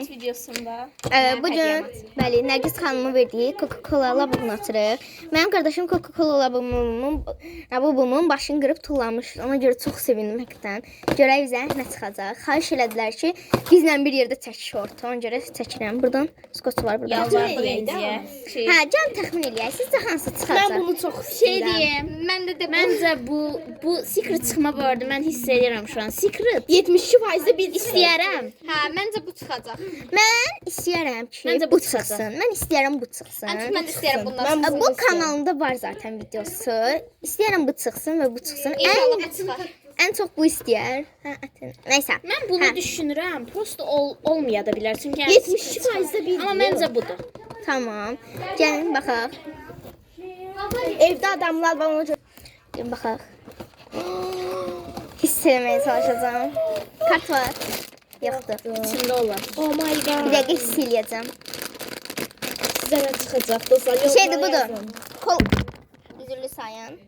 Vlogmas videosunda. Bugün bəli, Nərgiz xanımın verdiyi Coca-Cola labubunu atırıq. Mənim qardaşım Coca-Cola labubumun başını qırıb tullamış. Ona görə çox sevindim həqiqətən. Görək bizə nə çıxacaq. Xahiş elədilər ki, bizlə bir yerdə çək şortu. Ona görə çəkirəm. Buradan skoç var burada. Yalvardı Renziyə. Hə, can təxmin eləyək. Sizcə hansı çıxacaq? Mən bunu çox istəyirəm. Məncə bu secret çıxma bu arada mən hiss edirəm şu an. Secret 72% bir istəyirəm. Hə, məncə bu çıxacaq. Mən istəyirəm ki, Məncə bu bu çıxacaq. çıxsın. Mən istəyirəm bu çıxsın. Mən istəyirəm bundan. Bu kanalımda var zaten videosu. İstəyirəm bu çıxsın və bu çıxsın. İnşallah bu çıxar. Ən çox bu istəyər. Hə, nəysə. Mən bunu düşünürəm. Prosta olmaya da bilər. Çünki 72% bir. amma məncə budur. Tamam. Gəlin baxaq. Evdə adamlar var ona görə. Gəlin baxaq. Hiss eləməyə çalışacağam. Kart var. Yoxdur. İçində olar. Oh my Bir god. dəqiqə hiss eləyəcəm. Sizə nə çıxacaq dostlar? Şeydir budur. Kol. Üzürlü sayın.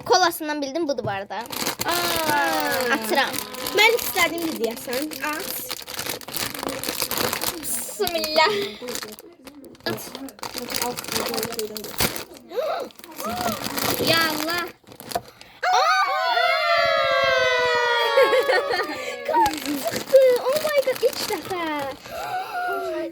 Kolasından bildim budur bu arada. Atıram. Mən istədiyimi deyəsən. At. Bismillah. Ya Allah. Çıxdı. Oh my god, ilk dəfə.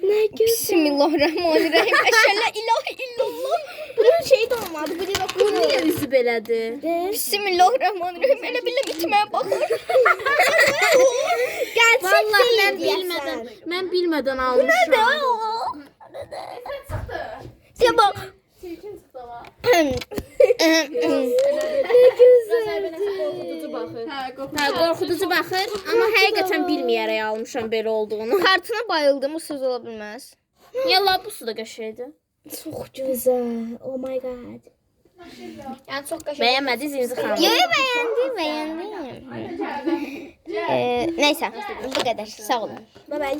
Nə gözəl. Bismillahirrahmanirrahim. Əşhələ ilahe illallah. Bunun şeyi də olmadı. Bu da Bu niyə üzü belədir? Bismillahirrahmanirrahim. Elə bilə bitməyə baxır. Gerçək Vallahi deyil mən bilmədən almışam. Ya bak. Hə, qorxuducu baxır, amma həqiqətən bilməyərək almışam belə olduğunu. Kartına bayıldım. Bu söz ola bilməz. Ya labusu da qəşəngdir. Çox gözəl. Oh my god. Yəni çox qəşəng. Bəyənmədiniz İnci xanım? Yo, bəyəndim. Neysə, bu qədər. Sağ olun. Bye bye.